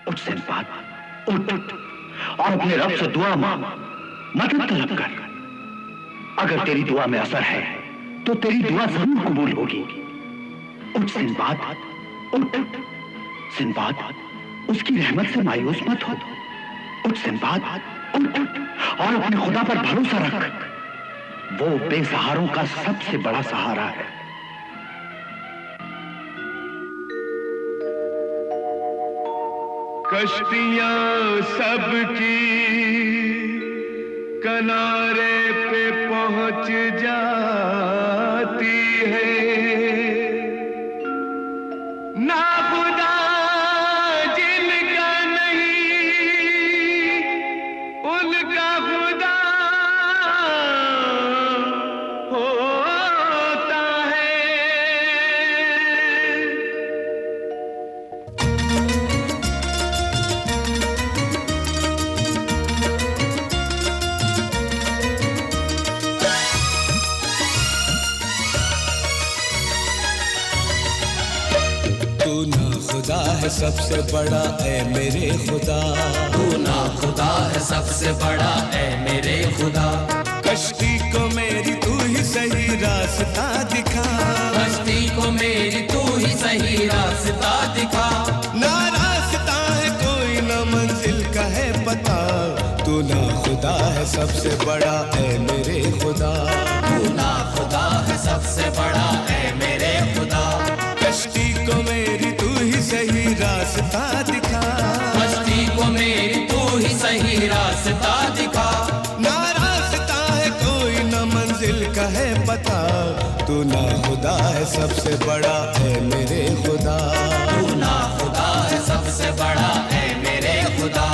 उठ सिंदबाद, उठ और अपने रब से दुआ मांग, मदद तलब कर। अगर तेरी दुआ में असर है तो तेरी दुआ जरूर कबूल होगी। उठ सिंदबाद, उठ सिंदबाद, उसकी रहमत से मायूस मत हो। उठ सिंदबाद, उठ और अपने खुदा पर भरोसा रख। वो बेसहारों का सबसे बड़ा सहारा है। कश्तियां सबकी किनारे पे पहुंच जाती है, ना खुदा जिनका नहीं उनका खुदा होता है। तू ना खुदा है सबसे बड़ा ऐ मेरे खुदा, तू ना खुदा है सबसे बड़ा ऐ मेरे खुदा। कश्ती को मेरी तू ही सही रास्ता दिखा, कश्ती को मेरी तू ही सही रास्ता दिखा। ना रास्ता है कोई ना मंजिल का है पता, तू ना खुदा है सबसे बड़ा ऐ मेरे खुदा। तू ना खुदा है सबसे बड़ा ऐ मेरे खुदा। कश्ती को मेरी तू ही सही रास्ता दिखा, कश्ती को मेरी तू ही सही रास्ता दिखा। ना रास्ता है कोई ना मंजिल का है पता, तू ना खुदा है सबसे बड़ा है मेरे खुदा। तू ना खुदा है सबसे बड़ा है मेरे खुदा।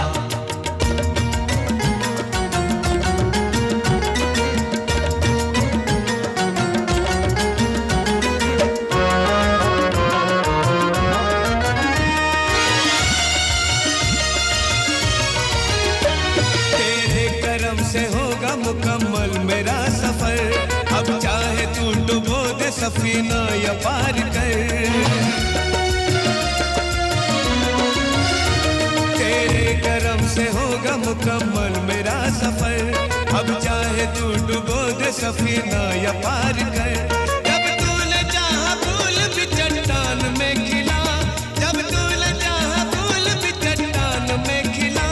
से होगा मुकम्मल मेरा सफर, अब चाहे तू डुबो दे सफीना या पार कर। तेरे करम से होगा मुकम्मल मेरा सफर, अब चाहे तू डुबो दे सफीना या पार कर। जब तूने चाहा फूल भी चट्टान में खिला, जब तूने चाहा फूल भी चट्टान में खिला,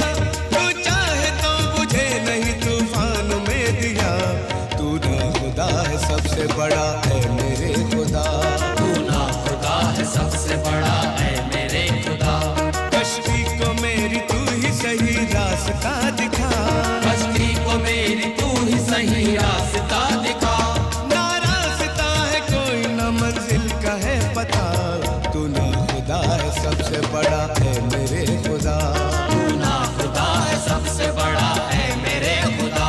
तू चाहे तो बुझे नहीं तूफान में दिया। तू ना खुदा है सबसे बड़ा है मेरे खुदा। तू ना खुदा है सबसे बड़ा है मेरे खुदा। कश्ती को मेरी तू ही सही रास्ता दिखा, कश्ती को मेरी तू ही सही रास्ता दिखा। ना रास्ता है कोई ना मंजिल का है पता, तू ना खुदा है सबसे बड़ा है मेरे खुदा। तू ना खुदा है सबसे बड़ा है मेरे खुदा।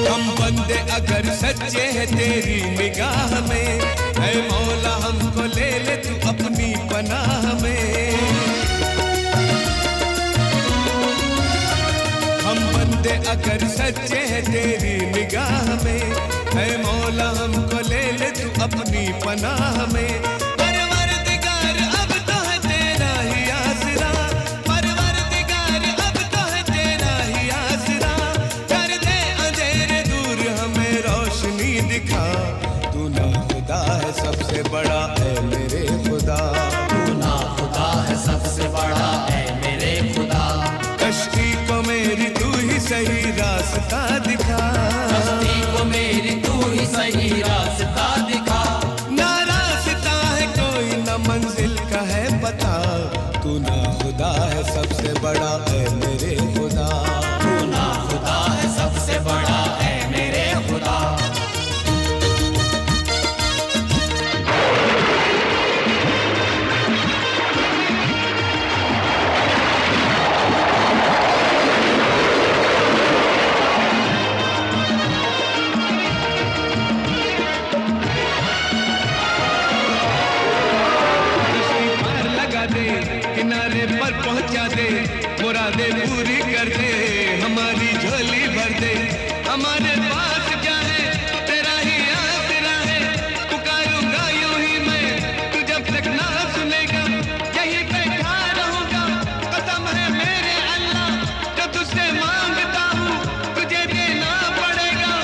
हम बंदे अगर सच्चे हैं तेरी निगाह में, ऐ मौला हमको ले ले तू अपनी पनाह में। हम बंदे अगर सच्चे हैं तेरी निगाह में, ऐ मौला हमको ले ले तू अपनी पनाह में। परवरदिगार अब तो है तेरा ही आसरा, परवरदिगार अब तो है तेरा ही आसरा। कर दे अंधेरे दूर हमें रोशनी दिखा, तू ना खुदा है सबसे बड़ा है मेरे खुदा। तू ना खुदा है सबसे बड़ा है मेरे खुदा। कश्ती को मेरी तू ही सही रास्ता दिखा, कश्ती को मेरी तू ही सही रास्ता दिखा। ना रास्ता है कोई ना मंजिल का है पता, तू ना खुदा है सबसे बड़ा है मेरे खुदा। तू ना खुदा है सबसे बड़ा है मेरे खुदा। किसी पर पर पहुंचा दे, मुरादे पूरी कर दे, हमारी झोली भर दे। हमारे पास क्या है तेरा ही आसरा है, पुकारूंगा यूं ही मैं तू जब तक ना सुनेगा, यही बैठा रहूंगा कसम है मेरे अल्लाह, जो तुझसे मांगता हूँ तुझे देना पड़ेगा,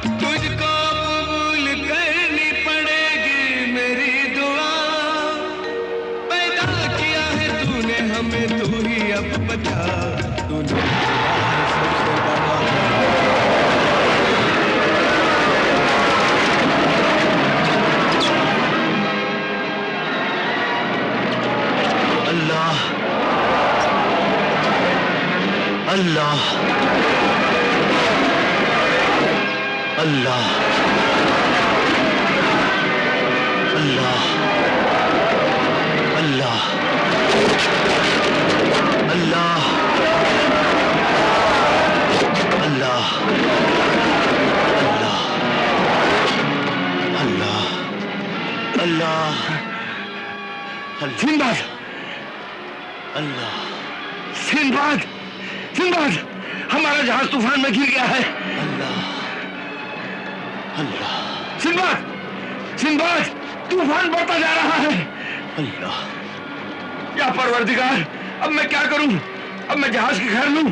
तुझको कबूल करनी पड़ेगी मेरी दुआ। पैदा किया है तूने हमें, तू ही अब बता, तूने सबसे बड़ा अल्लाह अल्लाह अल्लाह अल्लाह अल्लाह अल्लाह अल्लाह अल्लाह अल्लाह सिंबाद अल्लाह सिंबाद सिंबाद हमारा जहाज तूफान में गिर गया है। अल्लाह अल्लाह सिंबाद सिंबाद तूफान बढ़ता जा रहा है। अल्लाह या परवरदिगार, अब मैं क्या करूं? अब मैं जहाज की खैर लूं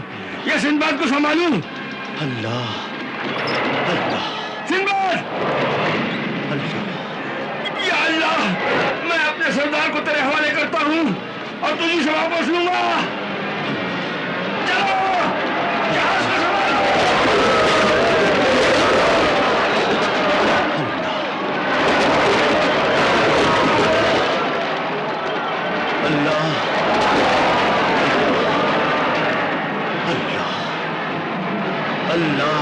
या सिंबाद को संभालूं? अल्लाह अल्लाह सिंबाद अल्लाह या अल्लाह, मैं अपने सरदार को तेरे हवाले करता हूं और तुझी से वापस लूंगा। चलो जहाज को संभालो। अल्लाह अल्लाह अल्लाह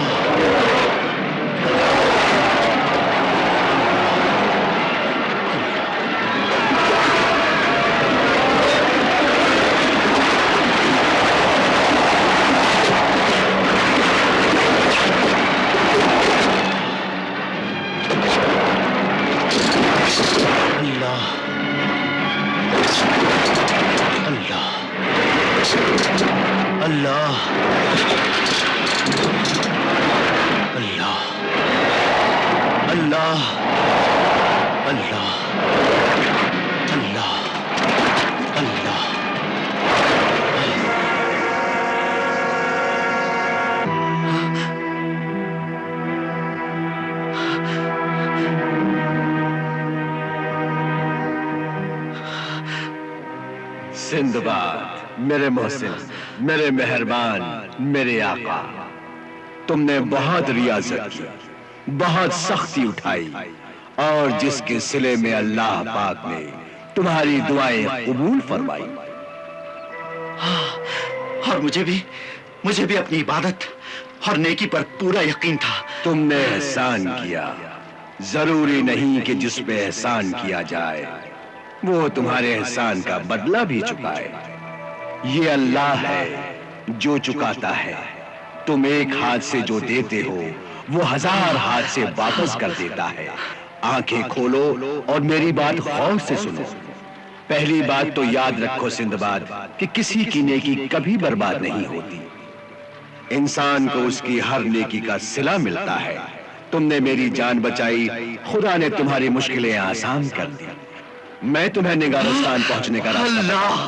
अल्लाह अल्लाह अल्लाह अल्लाह अल्लाह अल्लाह सिंदबाद मेरे मोहसिन, मेरे मेहरबान, मेरे आका, तुमने बहुत रियाजत की, बहुत सख्ती उठाई और जिसके सिले में अल्लाह पाक ने तुम्हारी दुआएं कबूल फरमाई। और मुझे भी अपनी इबादत और नेकी पर पूरा यकीन था। तुमने एहसान किया, जरूरी नहीं कि जिस पे एहसान किया जाए वो तुम्हारे एहसान का बदला भी चुकाए। ये अल्लाह है जो चुकाता है। तुम एक हाथ से जो देते हो वो 1000 हाथ से वापस कर देता है। आंखें खोलो और मेरी बात गौर से सुनो। पहली बात तो याद रखो सिंदबाद कि किसी की नेकी कभी बर्बाद नहीं होती। इंसान को उसकी हर नेकी का सिला मिलता है। तुमने मेरी जान बचाई, खुदा ने तुम्हारी मुश्किलें आसान कर दी। मैं तुम्हें निगारस्तान पहुंचने का रास्ता अल्लाह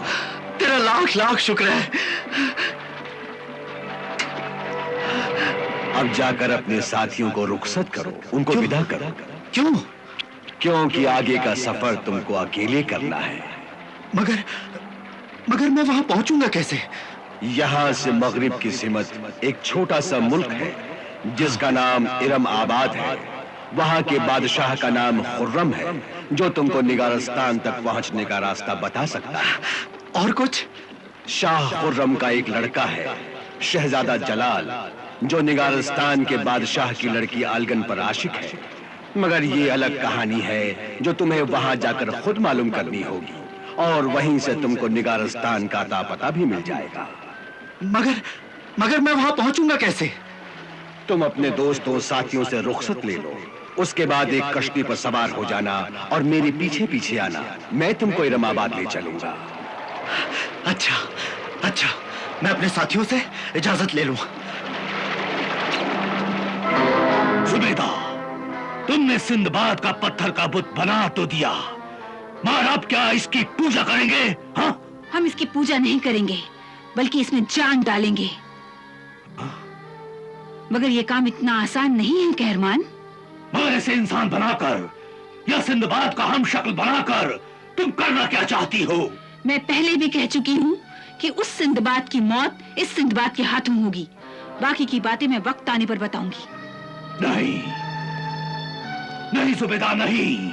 तेरा लाख लाख शुक्र है। अब जाकर अपने साथियों को रुखसत करो, उनको विदा करो। क्यों? क्योंकि आगे का सफर तुमको अकेले करना है। मगर मैं वहां पहुंचूंगा कैसे? यहां से मगरिब की सिमत एक छोटा सा मुल्क है जिसका नाम इरम आबाद है। वहां के बादशाह का नाम खुर्रम है जो तुमको निगारस्तान तक पहुंचने का रास्ता बता सकता है। और कुछ? शाह खुर्रम का एक लड़का है शहजादा जलाल, जो निगारस्तान के बादशाह की लड़की आलगन पर आशिक है। मगर ये अलग कहानी है जो तुम्हें वहां जाकर खुद मालूम करनी होगी और वहीं से तुमको निगारस्तान का अता पता भी मिल जाएगा। मगर मैं वहां पहुंचूंगा कैसे? तुम अपने दोस्तों साथियों से रुखसत ले लो, उसके बाद एक कश्ती पर सवार हो जाना और मेरे पीछे पीछे आना। मैं तुमको इरमाबाद ले चलूंगा। अच्छा अच्छा, मैं अपने साथियों से इजाजत ले लूं। जुबैदा, तुमने सिंदबाद का पत्थर का बुत बना तो दिया, मगर अब क्या इसकी पूजा करेंगे? हाँ, हम इसकी पूजा नहीं करेंगे, बल्कि इसमें जान डालेंगे। मगर ये काम इतना आसान नहीं है कहरमान। मगर ऐसे इंसान बनाकर या सिंदबाद का हम शक्ल बनाकर तुम करना क्या चाहती हो? मैं पहले भी कह चुकी हूँ कि उस सिंदबाद की मौत इस सिंदबाद के हाथों होगी। बाकी की बातें मैं वक्त आने पर बताऊंगी। नहीं नहीं जुबैदा, नहीं।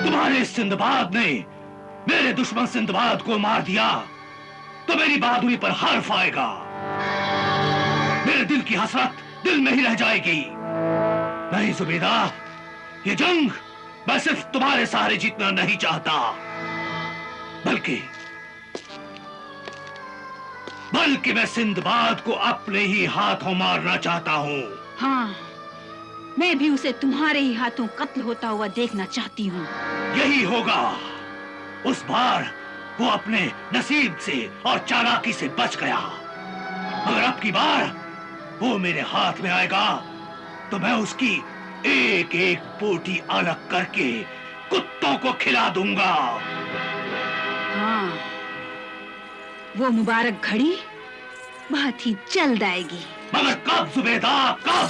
तुम्हारे इस सिंदबाद ने मेरे दुश्मन सिंदबाद को मार दिया तो मेरी बहादुरी पर हर्फ आएगा। मेरे दिल की हसरत दिल में ही रह जाएगी। नहीं जुबैदा, ये जंग मैं सिर्फ तुम्हारे सहारे जीतना नहीं चाहता, बल्कि मैं सिंदबाद को अपने ही हाथों मारना चाहता हूँ। हाँ, मैं भी उसे तुम्हारे ही हाथों कत्ल होता हुआ देखना चाहती हूँ। यही होगा। उस बार वो अपने नसीब से और चालाकी से बच गया, मगर अब की बार वो मेरे हाथ में आएगा तो मैं उसकी एक एक बोटी अलग करके कुत्तों को खिला दूंगा। हाँ, वो मुबारक घड़ी बहुत ही जल्द आएगी। मगर कब जुबैदा, कब?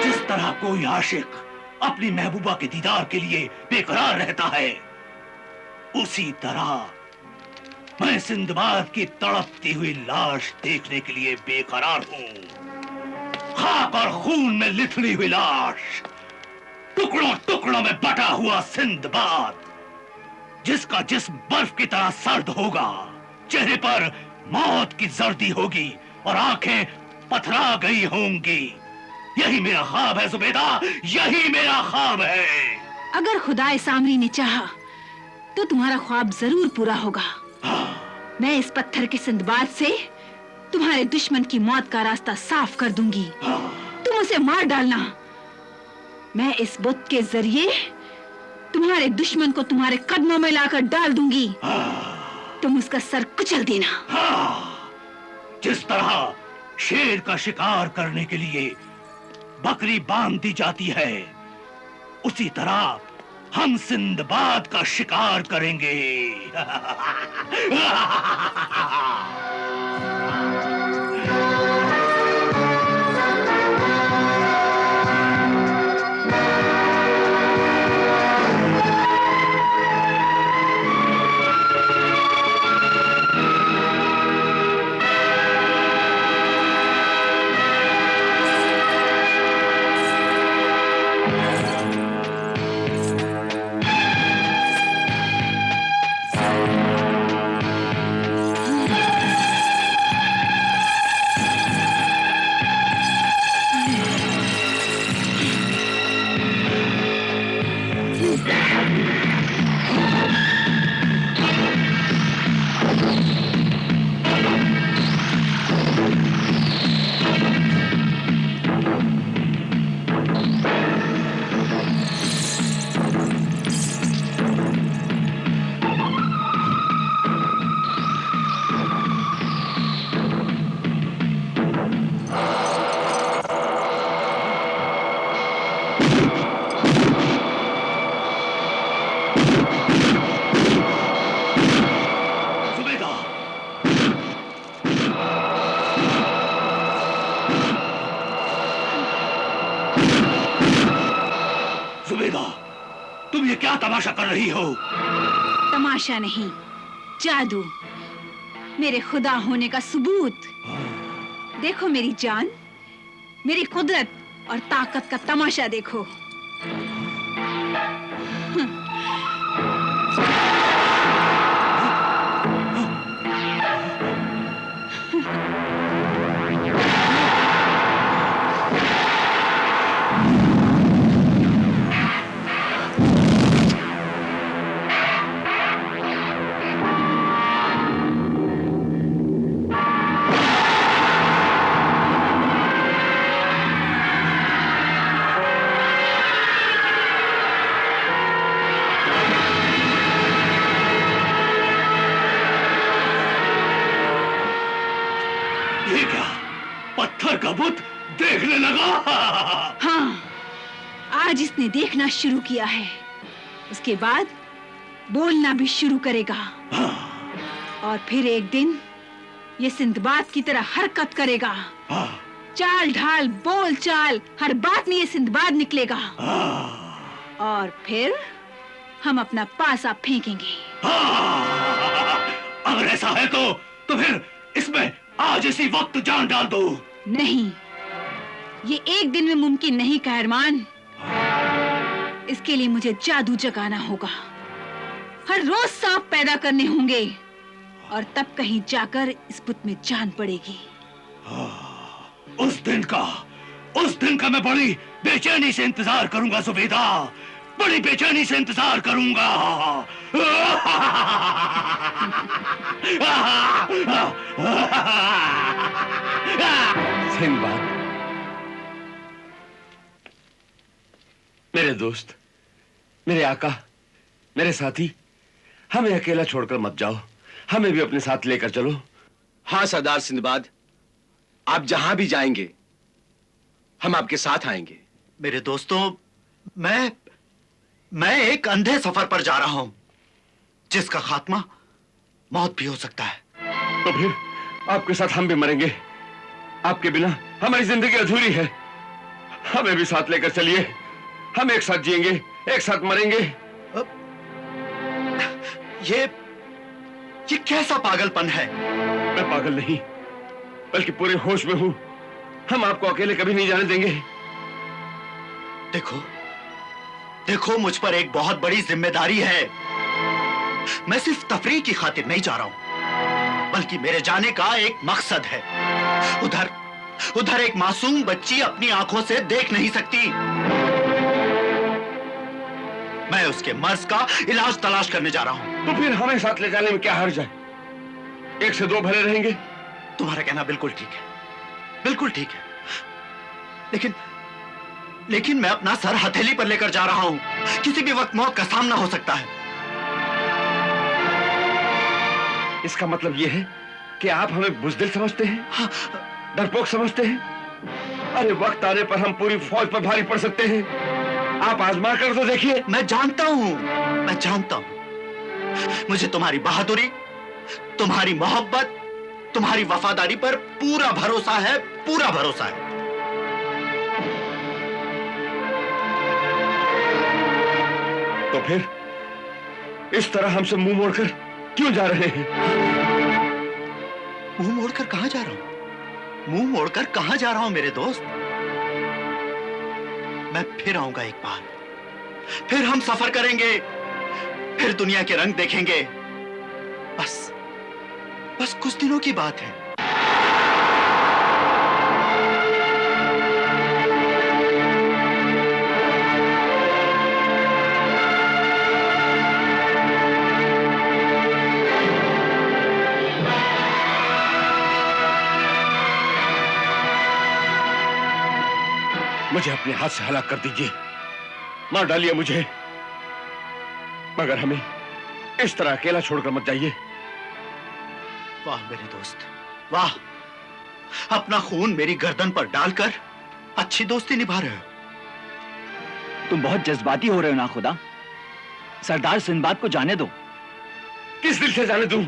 जिस तरह कोई आशिक अपनी महबूबा के दीदार के लिए बेकरार रहता है, उसी तरह मैं सिंदबाद की तड़पती हुई लाश देखने के लिए बेकरार हूँ। खाक और खून में लिथड़ी हुई लाश, टुकड़ों टुकड़ों में बटा हुआ सिंदबाद, जिसका जिस्म बर्फ की तरह सर्द होगा, चेहरे पर मौत की जर्दी होगी और आंखें पथरा गई होंगी। यही मेरा ख्वाब है जुबैदा, यही मेरा ख्वाब है। अगर खुदाए सामरी ने चाहा तो तुम्हारा ख्वाब जरूर पूरा होगा। मैं इस पत्थर के सिंदबाद से तुम्हारे दुश्मन की मौत का रास्ता साफ कर दूंगी। तुम उसे मार डालना। मैं इस बुत के जरिए तुम्हारे दुश्मन को तुम्हारे कदमों में लाकर डाल दूंगी। तुम उसका सर कुचल देना। जिस तरह शेर का शिकार करने के लिए बकरी बांध दी जाती है, उसी तरह हम सिंदबाद का शिकार करेंगे। तुम ये क्या तमाशा कर रही हो? तमाशा नहीं, जादू, मेरे खुदा होने का सबूत। देखो मेरी जान, मेरी कुदरत और ताकत का तमाशा देखो। का बुत देखने लगा। हाँ, आज इसने देखना शुरू किया है, उसके बाद बोलना भी शुरू करेगा। और फिर एक दिन ये सिंदबाद की तरह हरकत करेगा। चाल ढाल बोल चाल हर बात में ये सिंदबाद निकलेगा। और फिर हम अपना पासा फेंकेंगे। अगर ऐसा है तो फिर इसमें आज इसी वक्त जान डाल दो। नहीं, ये एक दिन में मुमकिन नहीं कहरमान। इसके लिए मुझे जादू जगाना होगा, हर रोज सांप पैदा करने होंगे, और तब कहीं जाकर इस बुत में जान पड़ेगी। उस दिन का मैं बड़ी बेचैनी से इंतजार करूंगा जुबैदा, बड़ी बेचैनी से इंतजार करूंगा। सिंदबाद, मेरे दोस्त, मेरे आका, मेरे साथी, हमें अकेला छोड़कर मत जाओ, हमें भी अपने साथ लेकर चलो। हाँ सरदार सिंदबाद, आप जहां भी जाएंगे हम आपके साथ आएंगे। मेरे दोस्तों, मैं एक अंधे सफर पर जा रहा हूं, जिसका खात्मा मौत भी हो सकता है। तो फिर आपके साथ हम भी मरेंगे। आपके बिना हमारी जिंदगी अधूरी है। हमें भी साथ लेकर चलिए, हम एक साथ जिएंगे, एक साथ मरेंगे। ये कैसा पागलपन है? मैं पागल नहीं, बल्कि पूरे होश में हूं। हम आपको अकेले कभी नहीं जाने देंगे। देखो, मुझ पर एक बहुत बड़ी जिम्मेदारी है। मैं सिर्फ तफरीह की खातिर नहीं जा रहा हूं, बल्कि मेरे जाने का एक मकसद है। उधर एक मासूम बच्ची अपनी आंखों से देख नहीं सकती। मैं उसके मर्ज का इलाज तलाश करने जा रहा हूं। तो फिर हमें साथ ले जाने में क्या हर्ज है? 1 से 2 भले रहेंगे। तुम्हारा कहना बिल्कुल ठीक है, बिल्कुल ठीक है। लेकिन मैं अपना सर हथेली पर लेकर जा रहा हूं। किसी भी वक्त मौत का सामना हो सकता है। इसका मतलब यह है कि आप हमें बुज़दिल समझते हैं? हाँ। डरपोक समझते हैं? अरे वक्त आने पर हम पूरी फौज पर भारी पड़ सकते हैं। आप आजमा कर तो देखिए। मैं जानता हूं। मुझे तुम्हारी बहादुरी, तुम्हारी मोहब्बत, तुम्हारी वफादारी पर पूरा भरोसा है। तो फिर इस तरह हमसे मुंह मोड़कर क्यों जा रहे हैं? मुंह मोड़कर कहां जा रहा हूं मेरे दोस्त? मैं फिर आऊंगा एक बार, फिर हम सफर करेंगे, फिर दुनिया के रंग देखेंगे। बस कुछ दिनों की बात है। मुझे अपने हाथ से हलाक कर दीजिए, मार डालिए मुझे, मगर हमें इस तरह अकेला छोड़कर मत जाइए। वाह मेरे दोस्त, वाह! अपना खून मेरी गर्दन पर डालकर अच्छी दोस्ती निभा रहे हो। तुम बहुत जज्बाती हो रहे हो ना खुदा। सरदार सिंदबाद को जाने दो। किस दिल से जाने दूं?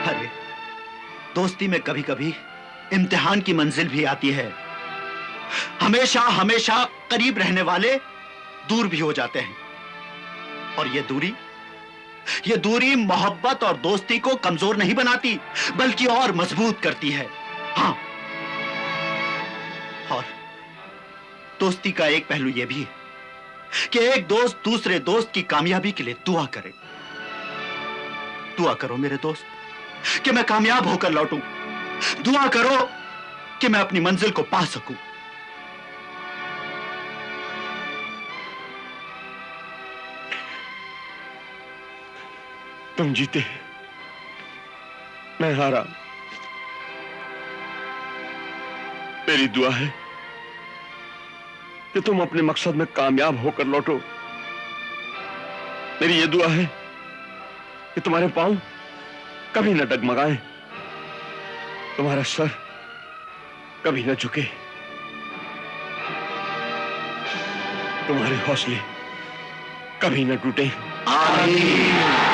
अरे, दोस्ती में कभी कभी इम्तिहान की मंजिल भी आती है। हमेशा करीब रहने वाले दूर भी हो जाते हैं, और ये दूरी मोहब्बत और दोस्ती को कमजोर नहीं बनाती, बल्कि और मजबूत करती है। हाँ, और दोस्ती का एक पहलू यह भी है कि एक दोस्त दूसरे दोस्त की कामयाबी के लिए दुआ करे। दुआ करो मेरे दोस्त कि मैं कामयाब होकर लौटूं। दुआ करो कि मैं अपनी मंजिल को पा सकूं। तुम जीते, मैं हारा। मेरी दुआ है कि तुम अपने मकसद में कामयाब होकर लौटो। मेरी ये दुआ है कि तुम्हारे पांव कभी न डगमगाएं। तुम्हारा सर कभी न झुके, तुम्हारे हौसले कभी न टूटे। आमीन।